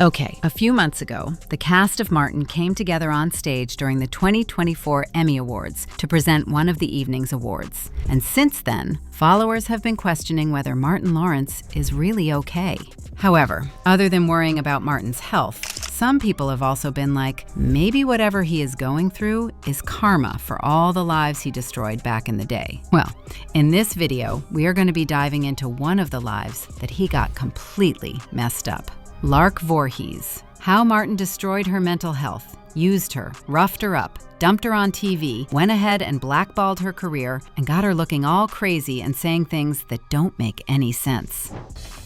Okay, a few months ago, the cast of Martin came together on stage during the 2024 Emmy Awards to present one of the evening's awards. And since then, followers have been questioning whether Martin Lawrence is really okay. However, other than worrying about Martin's health, some people have also been like, maybe whatever he is going through is karma for all the lives he destroyed back in the day. Well, in this video, we are going to be diving into one of the lives that he got completely messed up. Lark Voorhies. How Martin destroyed her mental health, used her, roughed her up, dumped her on TV, went ahead and blackballed her career, and got her looking all crazy and saying things that don't make any sense.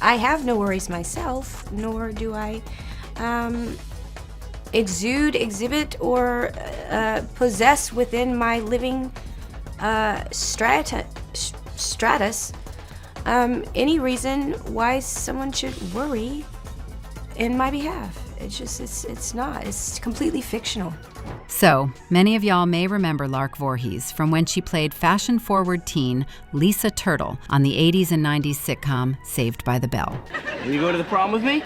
I have no worries myself, nor do I exhibit, or possess within my living stratus any reason why someone should worry in my behalf. It's completely fictional. So, many of y'all may remember Lark Voorhies from when she played fashion-forward teen Lisa Turtle on the 80s and 90s sitcom Saved by the Bell. Will you go to the prom with me?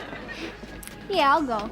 Yeah, I'll go.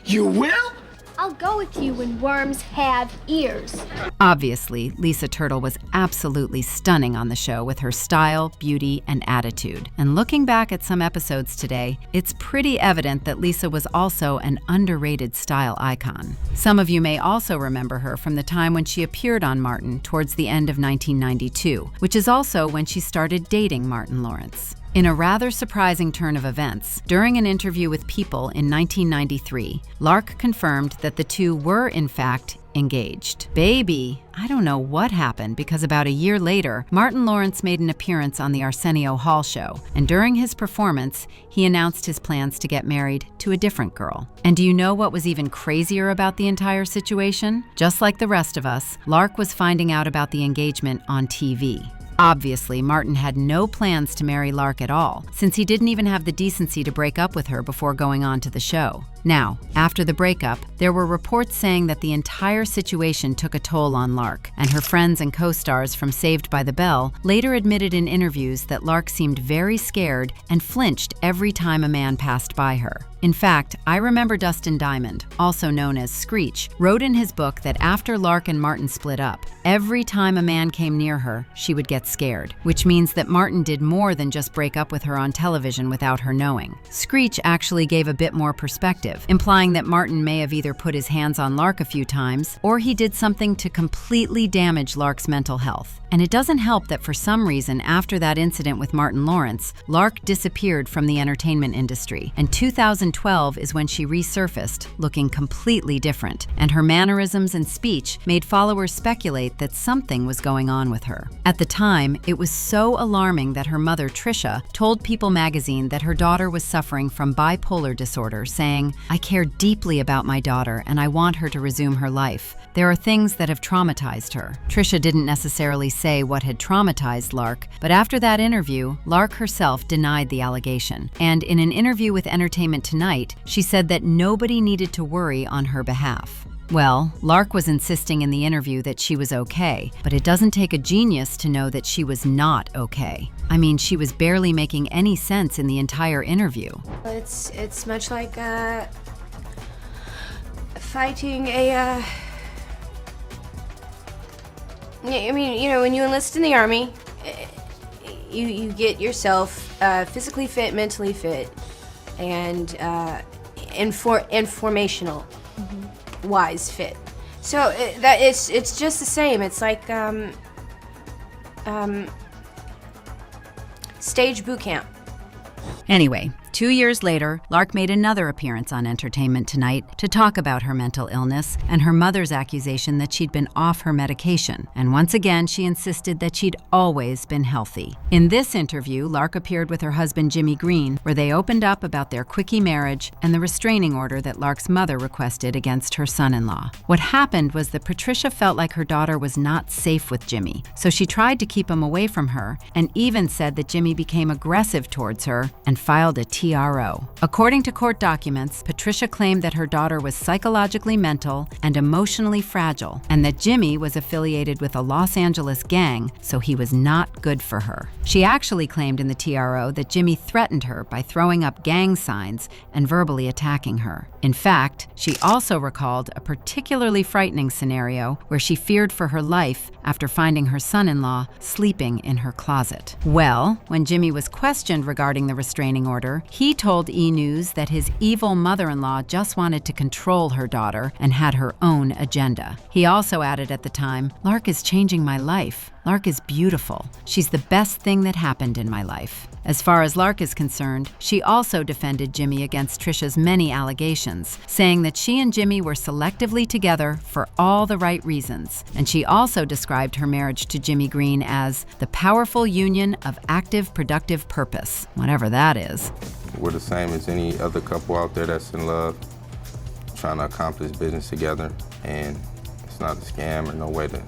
You will? I'll go with you when worms have ears. Obviously, Lisa Turtle was absolutely stunning on the show with her style, beauty, and attitude. And looking back at some episodes today, it's pretty evident that Lisa was also an underrated style icon. Some of you may also remember her from the time when she appeared on Martin towards the end of 1992, which is also when she started dating Martin Lawrence. In a rather surprising turn of events, during an interview with People in 1993, Lark confirmed that the two were, in fact, engaged. Baby, I don't know what happened because about a year later, Martin Lawrence made an appearance on the Arsenio Hall show, and during his performance, he announced his plans to get married to a different girl. And do you know what was even crazier about the entire situation? Just like the rest of us, Lark was finding out about the engagement on TV. Obviously, Martin had no plans to marry Lark at all, since he didn't even have the decency to break up with her before going on to the show. Now, after the breakup, there were reports saying that the entire situation took a toll on Lark, and her friends and co-stars from Saved by the Bell later admitted in interviews that Lark seemed very scared and flinched every time a man passed by her. In fact, I remember Dustin Diamond, also known as Screech, wrote in his book that after Lark and Martin split up, every time a man came near her, she would get scared, which means that Martin did more than just break up with her on television without her knowing. Screech actually gave a bit more perspective, implying that Martin may have either put his hands on Lark a few times, or he did something to completely damage Lark's mental health. And it doesn't help that for some reason after that incident with Martin Lawrence, Lark disappeared from the entertainment industry, and 2012 is when she resurfaced, looking completely different, and her mannerisms and speech made followers speculate that something was going on with her. At the time, it was so alarming that her mother, Trisha, told People magazine that her daughter was suffering from bipolar disorder, saying, "I care deeply about my daughter and I want her to resume her life. There are things that have traumatized her." Trisha didn't necessarily say what had traumatized Lark, but after that interview, Lark herself denied the allegation. And in an interview with Entertainment Tonight, she said that nobody needed to worry on her behalf. Well, Lark was insisting in the interview that she was okay, but it doesn't take a genius to know that she was not okay. I mean, she was barely making any sense in the entire interview. It's much like fighting a I mean, you know, when you enlist in the Army, you get yourself physically fit, mentally fit, and informational wise fit. So it's just the same. It's like stage boot camp. Anyway, 2 years later, Lark made another appearance on Entertainment Tonight to talk about her mental illness and her mother's accusation that she'd been off her medication. And once again, she insisted that she'd always been healthy. In this interview, Lark appeared with her husband Jimmy Green, where they opened up about their quickie marriage and the restraining order that Lark's mother requested against her son-in-law. What happened was that Patricia felt like her daughter was not safe with Jimmy, so she tried to keep him away from her and even said that Jimmy became aggressive towards her and filed a TRO. According to court documents, Patricia claimed that her daughter was psychologically mental and emotionally fragile, and that Jimmy was affiliated with a Los Angeles gang, so he was not good for her. She actually claimed in the TRO that Jimmy threatened her by throwing up gang signs and verbally attacking her. In fact, she also recalled a particularly frightening scenario where she feared for her life after finding her son-in-law sleeping in her closet. Well, when Jimmy was questioned regarding the restraining order, he told E! News that his evil mother-in-law just wanted to control her daughter and had her own agenda. He also added at the time, "Lark is changing my life. Lark is beautiful. She's the best thing that happened in my life." As far as Lark is concerned, she also defended Jimmy against Trisha's many allegations, saying that she and Jimmy were selectively together for all the right reasons. And she also described her marriage to Jimmy Green as the powerful union of active, productive purpose, whatever that is. We're the same as any other couple out there that's in love, trying to accomplish business together, and it's not a scam or no way to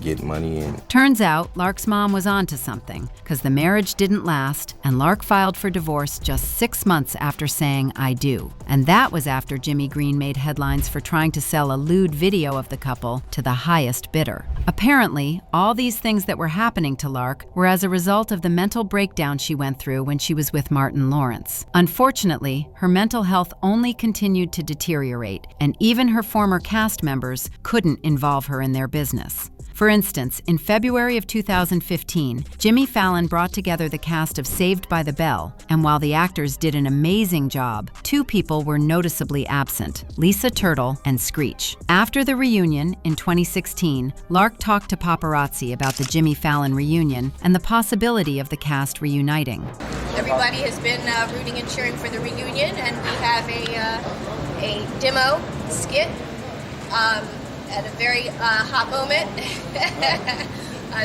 get money in. Turns out, Lark's mom was onto something, because the marriage didn't last, and Lark filed for divorce just 6 months after saying, "I do." And that was after Jimmy Green made headlines for trying to sell a lewd video of the couple to the highest bidder. Apparently, all these things that were happening to Lark were as a result of the mental breakdown she went through when she was with Martin Lawrence. Unfortunately, her mental health only continued to deteriorate, and even her former cast members couldn't involve her in their business. For instance, in February of 2015, Jimmy Fallon brought together the cast of Saved by the Bell, and while the actors did an amazing job, 2 people were noticeably absent, Lisa Turtle and Screech. After the reunion in 2016, Lark talked to paparazzi about the Jimmy Fallon reunion and the possibility of the cast reuniting. Everybody has been rooting and cheering for the reunion, and we have a demo skit at a very hot moment,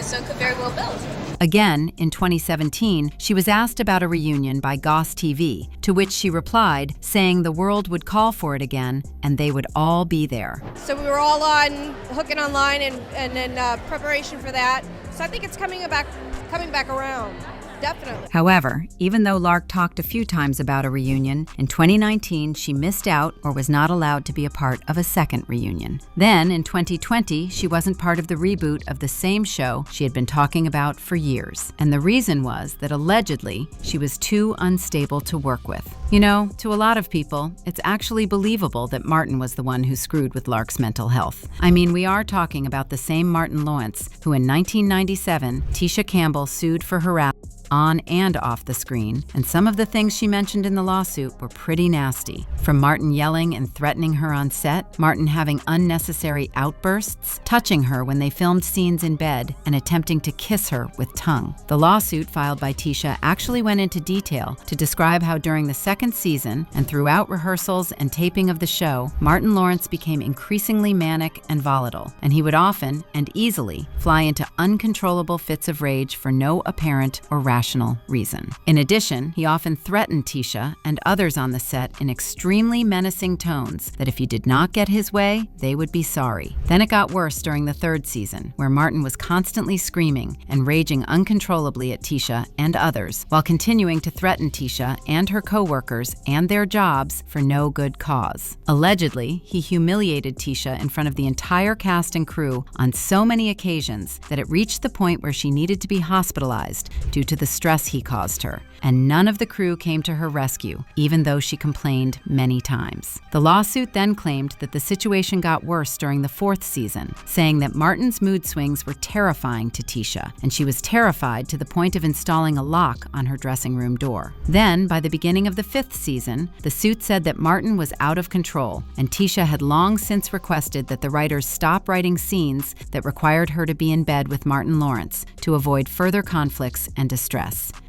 so it could very well build. Again, in 2017, she was asked about a reunion by Goss TV, to which she replied, saying the world would call for it again and they would all be there. So we were all on hooking online and in preparation for that. So I think it's coming back around. Definitely. However, even though Lark talked a few times about a reunion, in 2019 she missed out or was not allowed to be a part of a second reunion. Then, in 2020, she wasn't part of the reboot of the same show she had been talking about for years. And the reason was that allegedly, she was too unstable to work with. You know, to a lot of people, it's actually believable that Martin was the one who screwed with Lark's mental health. I mean, we are talking about the same Martin Lawrence, who in 1997, Tisha Campbell sued for harassment on and off the screen, and some of the things she mentioned in the lawsuit were pretty nasty. From Martin yelling and threatening her on set, Martin having unnecessary outbursts, touching her when they filmed scenes in bed, and attempting to kiss her with tongue. The lawsuit filed by Tisha actually went into detail to describe how during the second season and throughout rehearsals and taping of the show, Martin Lawrence became increasingly manic and volatile, and he would often and easily fly into uncontrollable fits of rage for no apparent or rational reason. In addition, he often threatened Tisha and others on the set in extremely menacing tones that if he did not get his way, they would be sorry. Then it got worse during the third season, where Martin was constantly screaming and raging uncontrollably at Tisha and others, while continuing to threaten Tisha and her co-workers and their jobs for no good cause. Allegedly, he humiliated Tisha in front of the entire cast and crew on so many occasions that it reached the point where she needed to be hospitalized due to the stress he caused her, and none of the crew came to her rescue, even though she complained many times. The lawsuit then claimed that the situation got worse during the fourth season, saying that Martin's mood swings were terrifying to Tisha, and she was terrified to the point of installing a lock on her dressing room door. Then, by the beginning of the fifth season, the suit said that Martin was out of control, and Tisha had long since requested that the writers stop writing scenes that required her to be in bed with Martin Lawrence to avoid further conflicts and distress.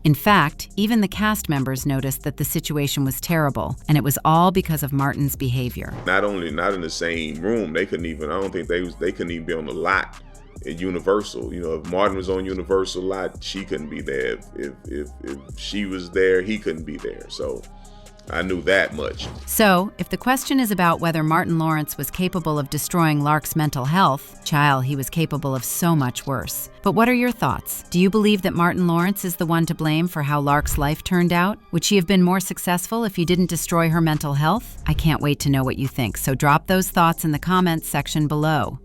In fact, even the cast members noticed that the situation was terrible, and it was all because of Martin's behavior. Not in the same room, they couldn't even even be on the lot at Universal. You know, if Martin was on Universal lot, she couldn't be there. If she was there, he couldn't be there. So I knew that much. So, if the question is about whether Martin Lawrence was capable of destroying Lark's mental health, child, he was capable of so much worse. But what are your thoughts? Do you believe that Martin Lawrence is the one to blame for how Lark's life turned out? Would she have been more successful if he didn't destroy her mental health? I can't wait to know what you think, so drop those thoughts in the comments section below.